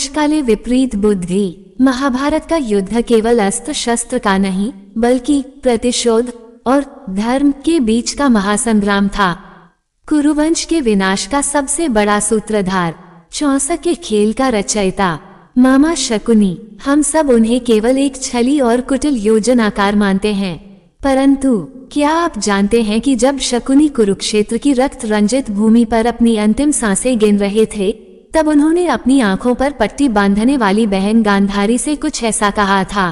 विनाशकाले विपरीत बुद्धि। महाभारत का युद्ध केवल अस्त्र शस्त्र का नहीं, बल्कि प्रतिशोध और धर्म के बीच का महासंग्राम था। कुरुवंश के विनाश का सबसे बड़ा सूत्रधार, चौसक के खेल का रचयिता मामा शकुनी। हम सब उन्हें केवल एक छली और कुटिल योजनाकार मानते हैं, परंतु क्या आप जानते हैं कि जब शकुनी कुरुक्षेत्र की रक्त रंजित भूमि पर अपनी अंतिम सांसें गिन रहे थे, तब उन्होंने अपनी आंखों पर पट्टी बांधने वाली बहन गांधारी से कुछ ऐसा कहा था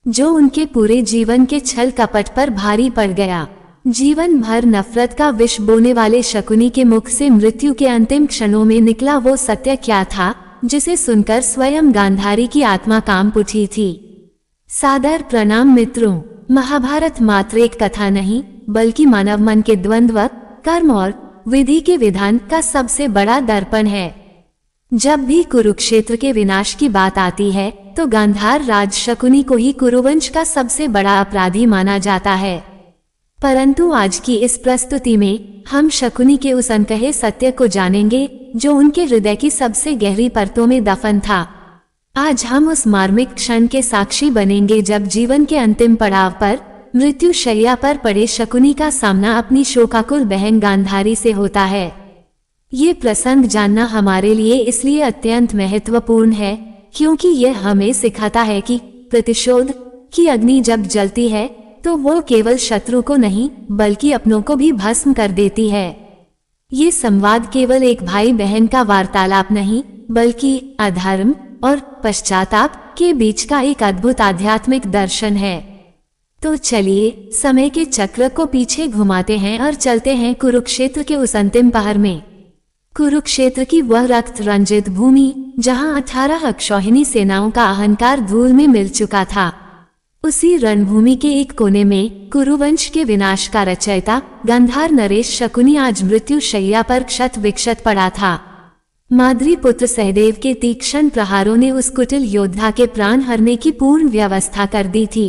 जो उनके पूरे जीवन के छल कपट पर भारी पड़ गया। जीवन भर नफरत का विष बोने वाले शकुनी के मुख से मृत्यु के अंतिम क्षणों में निकला वो सत्य क्या था, जिसे सुनकर स्वयं गांधारी की आत्मा कांप उठी थी। सादर प्रणाम मित्रों। महाभारत मात्र एक कथा नहीं, बल्कि मानव मन के द्वंद्व, कर्म और विधि के विधान का सबसे बड़ा दर्पण है। जब भी कुरुक्षेत्र के विनाश की बात आती है, तो गांधार राज शकुनी को ही कुरुवंश का सबसे बड़ा अपराधी माना जाता है। परंतु आज की इस प्रस्तुति में हम शकुनी के उस अनकहे सत्य को जानेंगे जो उनके हृदय की सबसे गहरी परतों में दफन था। आज हम उस मार्मिक क्षण के साक्षी बनेंगे जब जीवन के अंतिम पड़ाव पर मृत्यु शैया पर पड़े शकुनी का सामना अपनी शोकाकुल बहन गांधारी से होता है। ये प्रसंग जानना हमारे लिए इसलिए अत्यंत महत्वपूर्ण है क्योंकि यह हमें सिखाता है कि प्रतिशोध की अग्नि जब जलती है तो वो केवल शत्रु को नहीं बल्कि अपनों को भी भस्म कर देती है। ये संवाद केवल एक भाई बहन का वार्तालाप नहीं, बल्कि अधर्म और पश्चाताप के बीच का एक अद्भुत आध्यात्मिक दर्शन है। तो चलिए समय के चक्र को पीछे घुमाते हैं और चलते हैं कुरुक्षेत्र के उस अंतिम पहर में। कुरुक्षेत्र की वह रक्त रंजित भूमि जहां 18 अक्षौहिणी सेनाओं का अहंकार धूल में मिल चुका था, उसी रणभूमि के एक कोने में कुरुवंश के विनाश का रचयिता गांधार नरेश शकुनी आज मृत्यु शैया पर क्षत विक्षत पड़ा था। माद्री पुत्र सहदेव के तीक्ष्ण प्रहारों ने उस कुटिल योद्धा के प्राण हरने की पूर्ण व्यवस्था कर दी थी।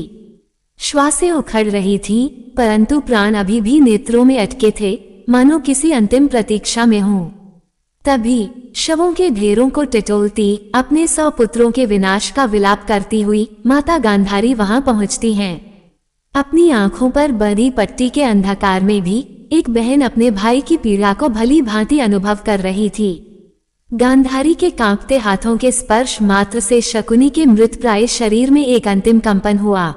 श्वासें उखड़ रही थीं, परंतु प्राण अभी भी नेत्रों में अटके थे, मानो किसी अंतिम प्रतीक्षा में हों। तभी शवों के ढेरों को टिटोलती, अपने 100 पुत्रों के विनाश का विलाप करती हुई माता गांधारी वहां पहुंचती हैं। अपनी आंखों पर बंधी पट्टी के अंधकार में भी एक बहन अपने भाई की पीड़ा को भली भांति अनुभव कर रही थी। गांधारी के कांपते हाथों के स्पर्श मात्र से शकुनी के मृतप्राय शरीर में एक अंतिम कंपन हुआ।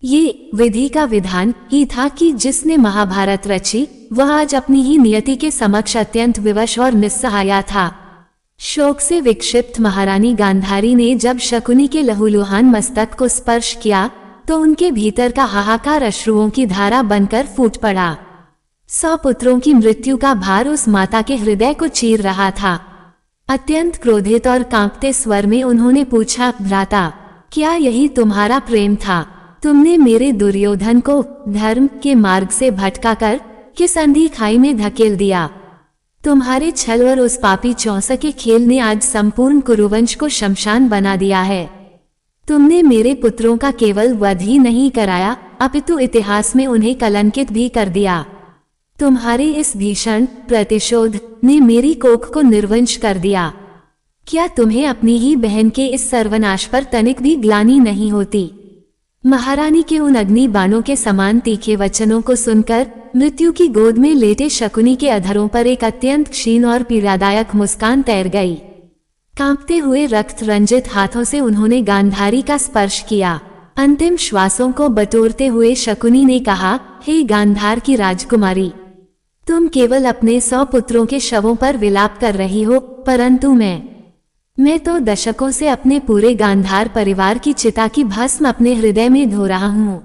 ये विधि का विधान ही था कि जिसने महाभारत रची वह आज अपनी ही नियति के समक्ष अत्यंत विवश और निस्सहाया था। शोक से विक्षिप्त महारानी गांधारी ने जब शकुनी के लहूलुहान मस्तक को स्पर्श किया तो उनके भीतर का हाहाकार अश्रुओं की धारा बनकर फूट पड़ा। 100 पुत्रों की मृत्यु का भार उस माता के हृदय को चीर रहा था। अत्यंत क्रोधित और कांपते स्वर में उन्होंने पूछा, भ्राता, क्या यही तुम्हारा प्रेम था? तुमने मेरे दुर्योधन को धर्म के मार्ग से भटकाकर किस अंधी खाई में धकेल दिया? तुम्हारे छल और उस पापी चौसक के खेल ने आज संपूर्ण कुरुवंश को शमशान बना दिया है। तुमने मेरे पुत्रों का केवल वध ही नहीं कराया, अपितु इतिहास में उन्हें कलंकित भी कर दिया। तुम्हारे इस भीषण प्रतिशोध ने मेरी कोख को निर्वंश कर दिया। क्या तुम्हें अपनी ही बहन के इस सर्वनाश पर तनिक भी ग्लानि नहीं होती? महारानी के उन अग्नि बाणों के समान तीखे वचनों को सुनकर मृत्यु की गोद में लेटे शकुनी के अधरों पर एक अत्यंत क्षीण और पीड़ादायक मुस्कान तैर गई। कांपते हुए रक्त रंजित हाथों से उन्होंने गांधारी का स्पर्श किया। अंतिम श्वासों को बटोरते हुए शकुनी ने कहा, हे गांधार की राजकुमारी, तुम केवल अपने 100 पुत्रों के शवों पर विलाप कर रही हो, परंतु मैं तो दशकों से अपने पूरे गांधार परिवार की चिता की भस्म अपने हृदय में धो रहा हूँ।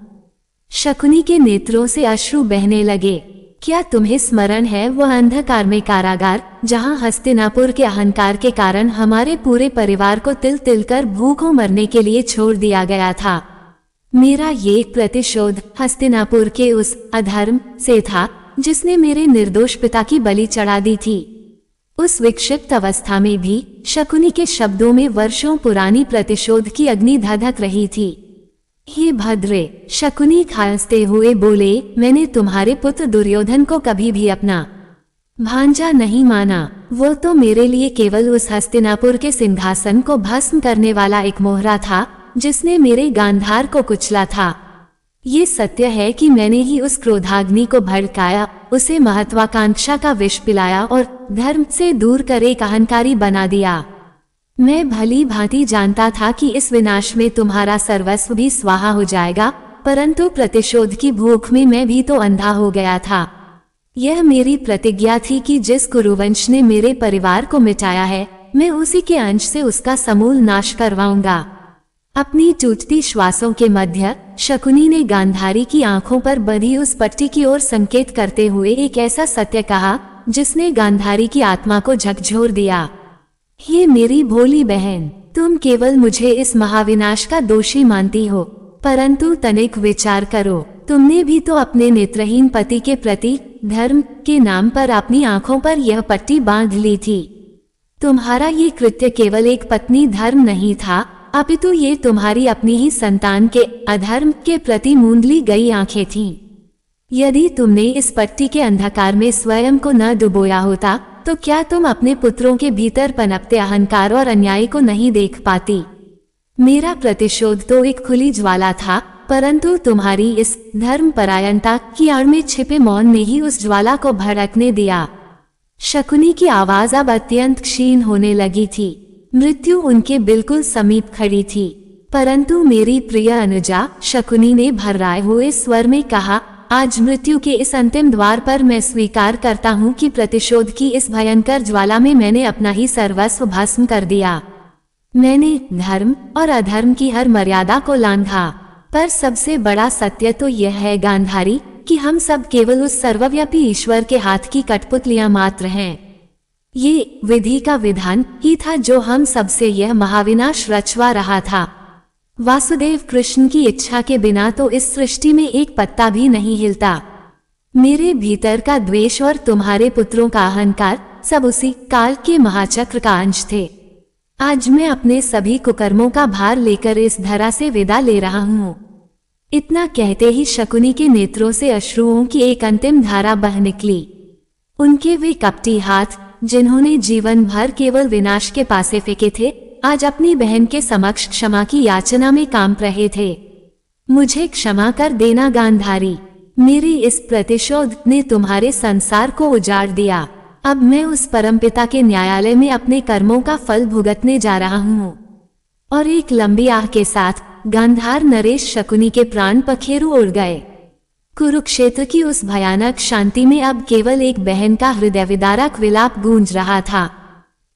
शकुनी के नेत्रों से अश्रु बहने लगे। क्या तुम्हें स्मरण है वह अंधकार में कारागार जहाँ हस्तिनापुर के अहंकार के कारण हमारे पूरे परिवार को तिल तिल कर भूखों मरने के लिए छोड़ दिया गया था? मेरा ये प्रतिशोध हस्तिनापुर के उस अधर्म से था जिसने मेरे निर्दोष पिता की बलि चढ़ा दी थी। उस विक्षिप्त अवस्था में भी शकुनी के शब्दों में वर्षों पुरानी प्रतिशोध की अग्नि धधक रही थी। हे भद्रे, शकुनी खांसते हुए बोले, मैंने तुम्हारे पुत्र दुर्योधन को कभी भी अपना भांजा नहीं माना। वो तो मेरे लिए केवल उस हस्तिनापुर के सिंहासन को भस्म करने वाला एक मोहरा था जिसने मेरे गांधार को कुचला था। ये सत्य है कि मैंने ही उस क्रोधाग्नि को भड़काया, उसे महत्वाकांक्षा का विष पिलाया और धर्म से दूर कर एक अहंकारी बना दिया। मैं भली भांति जानता था कि इस विनाश में तुम्हारा सर्वस्व भी स्वाहा हो जाएगा, परंतु प्रतिशोध की भूख में मैं भी तो अंधा हो गया था। यह मेरी प्रतिज्ञा थी कि जिस कुरुवंश ने मेरे परिवार को मिटाया है, मैं उसी के अंश से उसका समूल नाश करवाऊंगा। अपनी टूटती श्वासों के मध्य शकुनी ने गांधारी की आंखों पर बंधी उस पट्टी की ओर संकेत करते हुए एक ऐसा सत्य कहा जिसने गांधारी की आत्मा को झकझोर दिया। ये मेरी भोली बहन, तुम केवल मुझे इस महाविनाश का दोषी मानती हो, परंतु तनिक विचार करो, तुमने भी तो अपने नेत्रहीन पति के प्रति धर्म के नाम पर अपनी आंखों पर यह पट्टी बांध ली थी। तुम्हारा ये कृत्य केवल एक पत्नी धर्म नहीं था, अपितु ये तुम्हारी अपनी ही संतान के अधर्म के प्रति मूंद ली गई आंखें थीं। यदि तुमने इस पट्टी के अंधकार में स्वयं को न डुबोया होता तो क्या तुम अपने पुत्रों के भीतर पनपते अहंकार और अन्याय को नहीं देख पाती? मेरा प्रतिशोध तो एक खुली ज्वाला था, परंतु तुम्हारी इस धर्म परायणता की आड़ में छिपे मौन ने ही उस ज्वाला को भड़कने दिया। शकुनी की आवाज अब अत्यंत क्षीण होने लगी थी। मृत्यु उनके बिल्कुल समीप खड़ी थी। परंतु मेरी प्रिय अनुजा, शकुनी ने भर्राए हुए स्वर में कहा, आज मृत्यु के इस अंतिम द्वार पर मैं स्वीकार करता हूँ कि प्रतिशोध की इस भयंकर ज्वाला में मैंने अपना ही सर्वस्व भस्म कर दिया। मैंने धर्म और अधर्म की हर मर्यादा को लांघा, पर सबसे बड़ा सत्य तो यह है गांधारी कि हम सब केवल उस सर्वव्यापी ईश्वर के हाथ की कठपुतलियां मात्र हैं। ये विधि का विधान ही था जो हम सबसे यह महाविनाश रचवा रहा था। वासुदेव कृष्ण की इच्छा के बिना तो इस सृष्टि में एक पत्ता भी नहीं हिलता। मेरे भीतर का द्वेष और तुम्हारे पुत्रों का अहंकार सब उसी काल के महाचक्र का अंश थे। आज मैं अपने सभी कुकर्मों का भार लेकर इस धरा से विदा ले रहा हूँ। इतना कहते ही शकुनी के नेत्रों से अश्रुओं की एक अंतिम धारा बह निकली। उनके वे कपटी हाथ, जिन्होंने जीवन भर केवल विनाश के पासे फेंके थे, आज अपनी बहन के समक्ष क्षमा की याचना में कांप रहे थे। मुझे क्षमा कर देना गांधारी, मेरी इस प्रतिशोध ने तुम्हारे संसार को उजाड़ दिया। अब मैं उस परमपिता के न्यायालय में अपने कर्मों का फल भुगतने जा रहा हूँ। और एक लंबी आह के साथ गांधार नरेश शकुनी के प्राण पखेरु उड़ गए। कुरुक्षेत्र की उस भयानक शांति में अब केवल एक बहन का हृदय विदारक विलाप गूंज रहा था।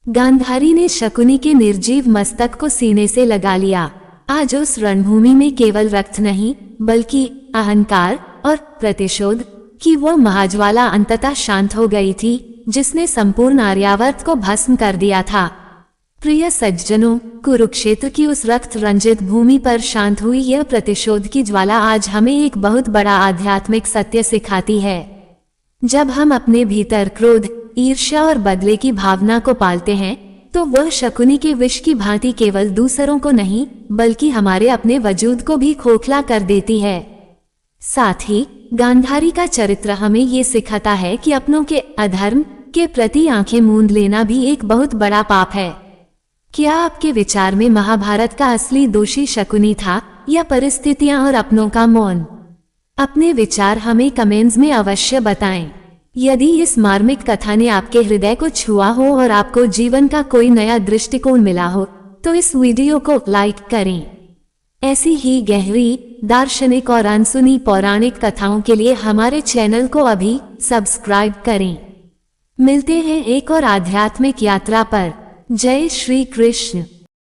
गांधारी ने शकुनी के निर्जीव मस्तक को सीने से लगा लिया। आज उस रणभूमि में केवल रक्त नहीं, बल्कि अहंकार और प्रतिशोध की वो महाज्वाला अंततः शांत हो गई थी, जिसने संपूर्ण आर्यावर्त को भस्म कर दिया था। प्रिय सज्जनों, कुरुक्षेत्र की उस रक्त रंजित भूमि पर शांत हुई यह प्रतिशोध की ज्वाला आज हमें एक बहुत बड़ा आध्यात्मिक सत्य सिखाती है। जब हम अपने भीतर क्रोध, ईर्ष्या और बदले की भावना को पालते हैं, तो वह शकुनी के विष की भांति केवल दूसरों को नहीं, बल्कि हमारे अपने वजूद को भी खोखला कर देती है। साथ ही गांधारी का चरित्र हमें ये सिखाता है कि अपनों के अधर्म के प्रति आंखें मूंद लेना भी एक बहुत बड़ा पाप है। क्या आपके विचार में महाभारत का असली दोषी शकुनी था या परिस्थितियां और अपनों का मौन? अपने विचार हमें कमेंट्स में अवश्य बताएं। यदि इस मार्मिक कथा ने आपके हृदय को छुआ हो और आपको जीवन का कोई नया दृष्टिकोण मिला हो, तो इस वीडियो को लाइक करें। ऐसी ही गहरी, दार्शनिक और अनसुनी पौराणिक कथाओं के लिए हमारे चैनल को अभी सब्सक्राइब करें। मिलते हैं एक और आध्यात्मिक यात्रा पर। जय श्री कृष्ण।